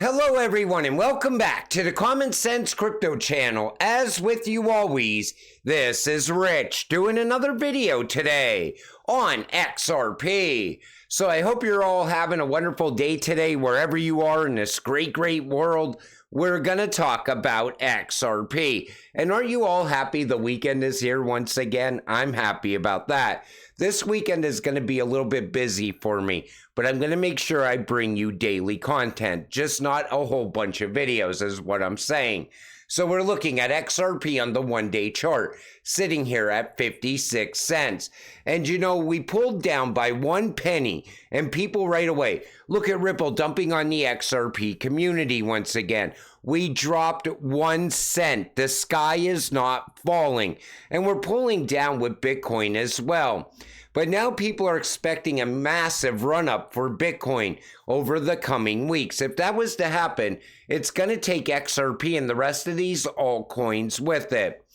Hello everyone and welcome back to the Common Sense Crypto channel. As with you always, this is Rich doing another video today on XRP. So I hope you're all having a wonderful day today wherever you are in this great world. We're gonna talk about XRP. And aren't you all happy the weekend is here once again? I'm happy about that. This weekend is going to be a little bit busy for me, but I'm going to make sure I bring you daily content, just not a whole bunch of videos is what I'm saying. So we're looking at XRP on the one-day chart, sitting here at 56 cents. And you know, we pulled down by 1 penny, and people right away, look at Ripple dumping on the XRP community once again. We dropped 1 cent. The sky is not falling. And we're pulling down with Bitcoin as well. But now people are expecting a massive run-up for Bitcoin over the coming weeks. If that was to happen, it's going to take XRP and the rest of these altcoins with it.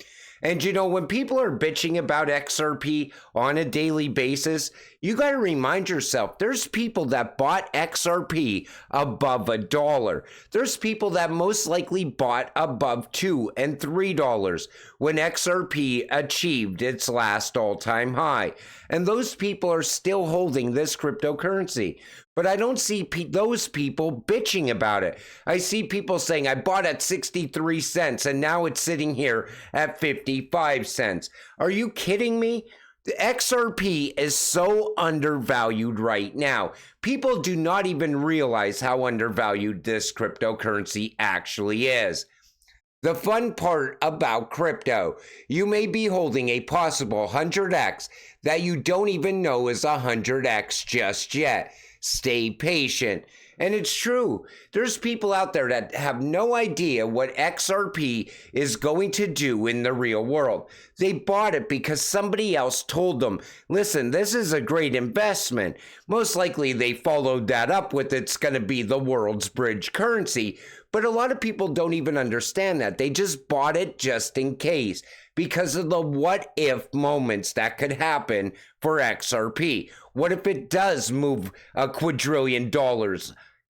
And you know, when people are bitching about XRP on a daily basis, you got to remind yourself, there's people that bought XRP above $1. There's people that most likely bought above $2 and $3 when XRP achieved its last all-time high. And those people are still holding this cryptocurrency. But I don't see those people bitching about it. I see people saying, I bought at 63 cents and now it's sitting here at 55 cents. Are you kidding me? The XRP is so undervalued right now. People do not even realize how undervalued this cryptocurrency actually is. The fun part about crypto, you may be holding a possible 100x that you don't even know is 100x just yet. Stay patient. And it's true. There's people out there that have no idea what XRP is going to do in the real world. They bought it because somebody else told them, listen, this is a great investment. Most likely they followed that up with it's going to be the world's bridge currency. But a lot of people don't even understand that. They just bought it just in case because of the what if moments that could happen for XRP. What if it does move $1 quadrillion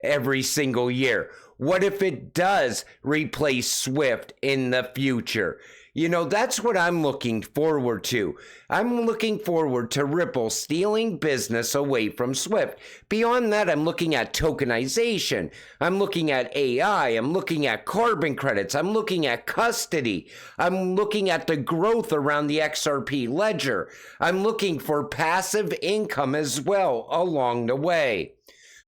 every single year? What if it does replace Swift in the future? You know, that's what I'm looking forward to. I'm looking forward to Ripple stealing business away from Swift. Beyond that, I'm looking at tokenization. I'm looking at AI. I'm looking at carbon credits. I'm looking at custody. I'm looking at the growth around the XRP ledger. I'm looking for passive income as well along the way.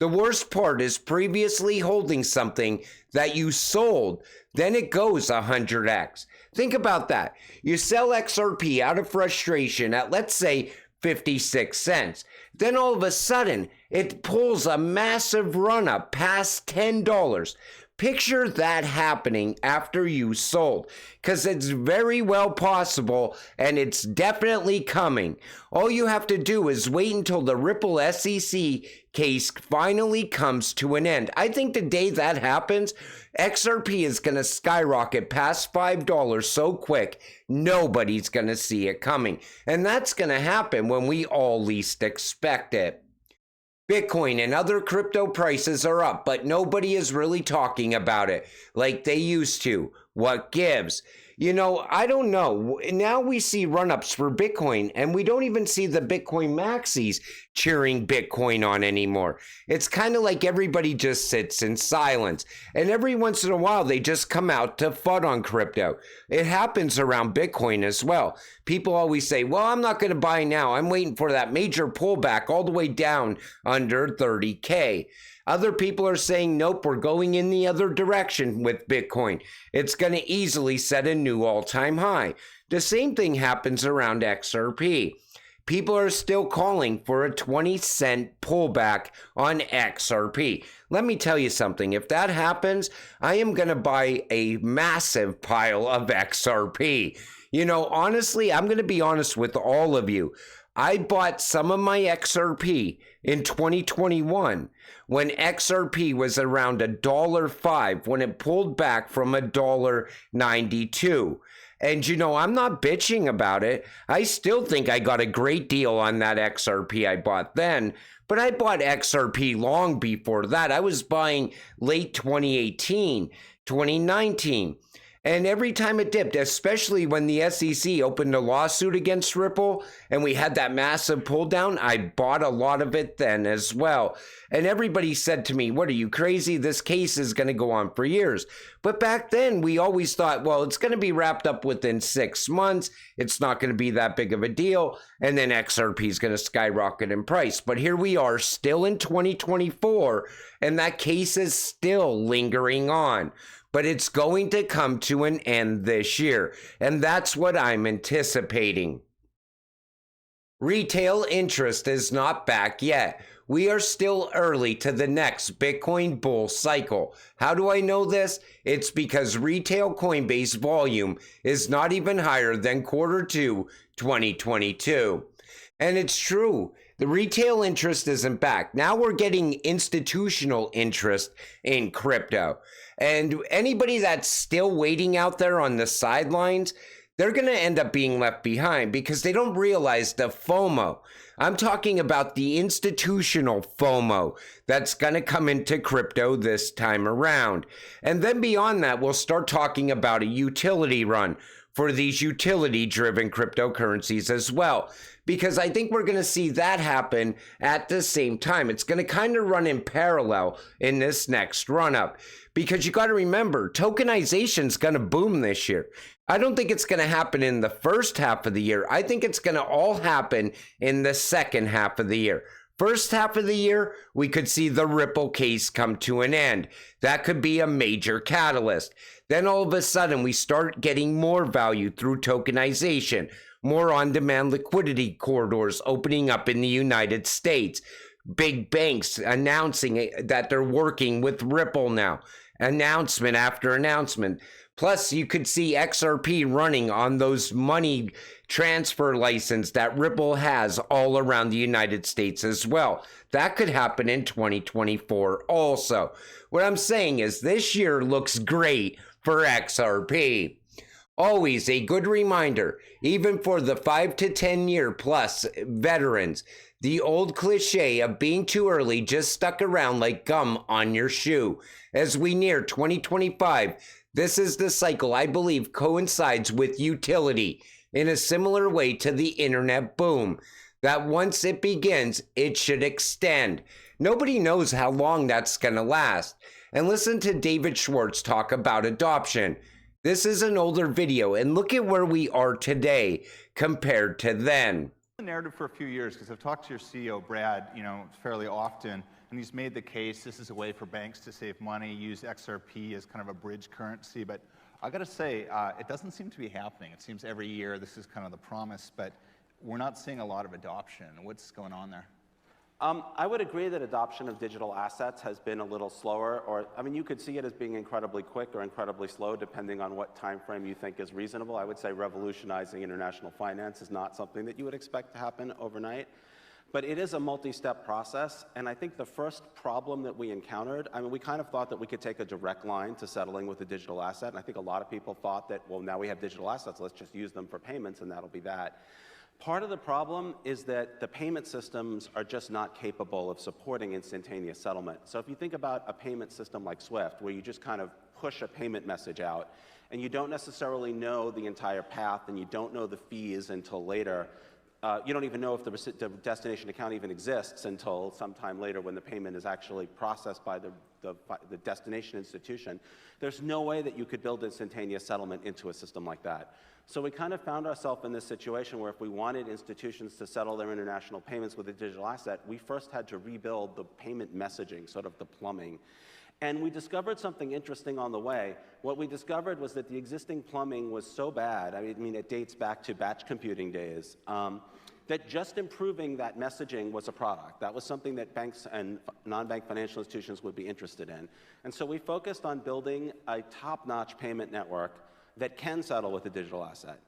The worst part is previously holding something that you sold, then it goes 100x. Think about that. You sell XRP out of frustration at, let's say, 56 cents. Then all of a sudden, it pulls a massive run up past $10. Picture that happening after you sold, because it's very well possible and it's definitely coming. All you have to do is wait until the Ripple SEC case finally comes to an end. I think the day that happens, XRP is going to skyrocket past $5 so quick, nobody's going to see it coming. And that's going to happen when we all least expect it. Bitcoin and other crypto prices are up, but nobody is really talking about it like they used to. What gives? You know, I don't know. Now we see run-ups for Bitcoin, and we don't even see the Bitcoin maxis cheering Bitcoin on anymore. It's kind of like everybody just sits in silence. And every once in a while, they just come out to FUD on crypto. It happens around Bitcoin as well. People always say, well, I'm not going to buy now. I'm waiting for that major pullback all the way down under 30K. Other people are saying, nope, we're going in the other direction with Bitcoin. It's going to easily set a new all-time high. The same thing happens around XRP. People are still calling for a 20-cent pullback on XRP. Let me tell you something. If that happens, I am going to buy a massive pile of XRP. You know, honestly, I'm going to be honest with all of you. I bought some of my XRP in 2021 when XRP was around $1.05 when it pulled back from $1.92. And you know, I'm not bitching about it. I still think I got a great deal on that XRP I bought then, But I bought XRP long before that. I was buying late 2018, 2019. And every time it dipped, especially when the SEC opened a lawsuit against Ripple and we had that massive pull down, I bought a lot of it then as well. And everybody said to me, what, are you crazy? This case is going to go on for years. But back then, we always thought, well, it's going to be wrapped up within 6 months. It's not going to be that big of a deal. And then XRP is going to skyrocket in price. But here we are still in 2024, and that case is still lingering on. But it's going to come to an end this year, and that's what I'm anticipating. Retail interest is not back yet. We are still early to the next Bitcoin bull cycle. How do I know this? It's because retail Coinbase volume is not even higher than Q2 2022. And it's true. The retail interest isn't back. Now we're getting institutional interest in crypto. And anybody that's still waiting out there on the sidelines, they're going to end up being left behind because they don't realize the FOMO. I'm talking about the institutional FOMO that's going to come into crypto this time around. And then beyond that, we'll start talking about a utility run for these utility-driven cryptocurrencies as well, because I think we're going to see that happen at the same time. It's going to kind of run in parallel in this next run-up, because you got to remember, tokenization is going to boom this year. I don't think it's going to happen in the first half of the year. I think it's going to all happen in the second half of the year. First half of the year, we could see the Ripple case come to an end. That could be a major catalyst. Then all of a sudden, we start getting more value through tokenization, more on-demand liquidity corridors opening up in the United States, big banks announcing that they're working with Ripple now, announcement after announcement. Plus, you could see XRP running on those money transfer license that Ripple has all around the United States as well. That could happen in 2024 also. What I'm saying is this year looks great for XRP. Always a good reminder, even for the 5 to 10 year plus veterans, the old cliche of being too early just stuck around like gum on your shoe. As we near 2025, this is the cycle I believe coincides with utility in a similar way to the internet boom, that once it begins, it should extend. Nobody knows how long that's going to last. And listen to David Schwartz talk about adoption. This is an older video, and look at where we are today compared to then. The narrative for a few years, because I've talked to your CEO, Brad, fairly often, and he's made the case this is a way for banks to save money, use XRP as kind of a bridge currency. But I got to say, it doesn't seem to be happening. It seems every year this is kind of the promise, but we're not seeing a lot of adoption. What's going on there? I would agree that adoption of digital assets has been a little slower, you could see it as being incredibly quick or incredibly slow, depending on what time frame you think is reasonable. I would say revolutionizing international finance is not something that you would expect to happen overnight. But it is a multi-step process, and I think the first problem that we encountered, we kind of thought that we could take a direct line to settling with a digital asset, and I think a lot of people thought that, well, now we have digital assets, let's just use them for payments, and that'll be that. Part of the problem is that the payment systems are just not capable of supporting instantaneous settlement. So if you think about a payment system like SWIFT, where you just kind of push a payment message out, and you don't necessarily know the entire path, and you don't know the fees until later, you don't even know if the destination account even exists until sometime later when the payment is actually processed by the destination institution. There's no way that you could build instantaneous settlement into a system like that. So we kind of found ourselves in this situation where if we wanted institutions to settle their international payments with a digital asset, we first had to rebuild the payment messaging, sort of the plumbing. And we discovered something interesting on the way. What we discovered was that the existing plumbing was so bad, it dates back to batch computing days, that just improving that messaging was a product. That was something that banks and non-bank financial institutions would be interested in. And so we focused on building a top-notch payment network that can settle with a digital asset.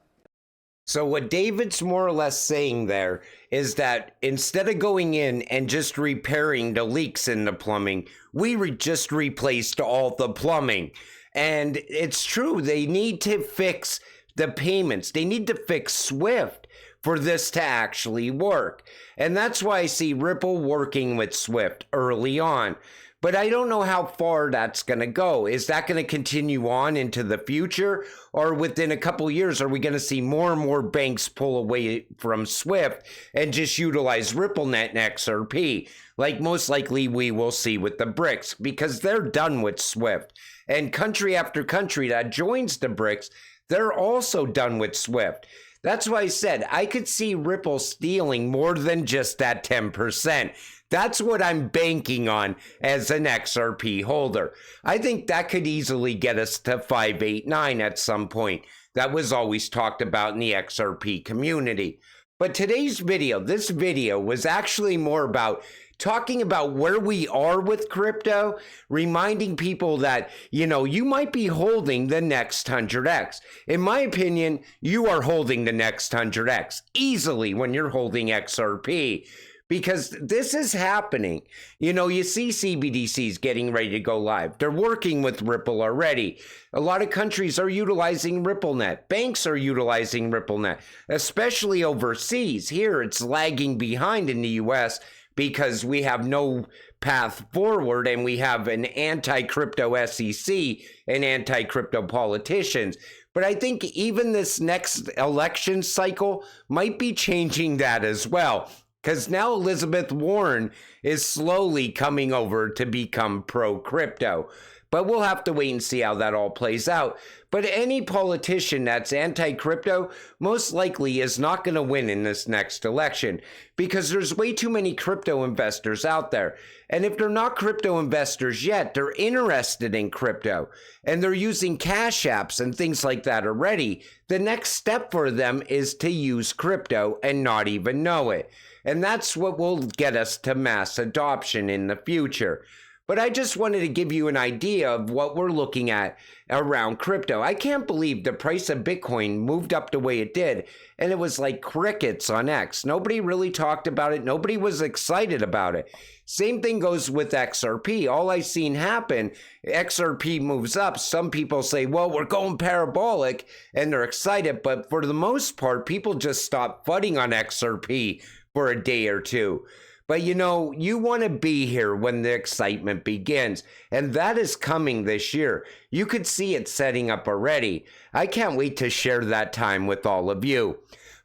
So what David's more or less saying there is that instead of going in and just repairing the leaks in the plumbing, we just replaced all the plumbing. And it's true, they need to fix the payments. They need to fix SWIFT. for this to actually work. And that's why I see Ripple working with Swift early on. But I don't know how far that's going to go. Is that going to continue on into the future? Or within a couple years, are we going to see more and more banks pull away from Swift and just utilize RippleNet and XRP? Like most likely we will see with the BRICS, because they're done with Swift. And country after country that joins the BRICS, they're also done with Swift. That's why I said I could see Ripple stealing more than just that 10%. That's what I'm banking on as an XRP holder. I think that could easily get us to 589 at some point. That was always talked about in the XRP community. But today's video, this video was actually more about talking about where we are with crypto, reminding people that, you might be holding the next 100x. In my opinion, you are holding the next 100x easily when you're holding XRP. Because this is happening. You see CBDCs getting ready to go live. They're working with Ripple already. A lot of countries are utilizing RippleNet. Banks are utilizing RippleNet, especially overseas. Here, it's lagging behind in the US because we have no path forward and we have an anti-crypto SEC and anti-crypto politicians. But I think even this next election cycle might be changing that as well. Because now Elizabeth Warren is slowly coming over to become pro-crypto. But we'll have to wait and see how that all plays out. But any politician that's anti-crypto most likely is not going to win in this next election. Because there's way too many crypto investors out there. And if they're not crypto investors yet, they're interested in crypto. And they're using cash apps and things like that already. The next step for them is to use crypto and not even know it. And that's what will get us to mass adoption in the future. But I just wanted to give you an idea of what we're looking at around crypto. I can't believe the price of Bitcoin moved up the way it did, and it was like crickets on X. Nobody really talked about it. Nobody was excited about it. Same thing goes with XRP. All I've seen happen, XRP moves up. Some people say, well, we're going parabolic, and they're excited. But for the most part, people just stop FUDing on XRP for a day or two. But you want to be here when the excitement begins, and that is coming this year. You could see it setting up already. I can't wait to share that time with all of you.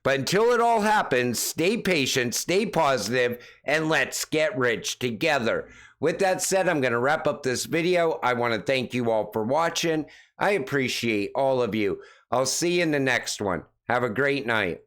But until it all happens, stay patient, stay positive, and let's get rich together. With that said, I'm going to wrap up this video. I want to thank you all for watching. I appreciate all of you. I'll see you in the next one. Have a great night.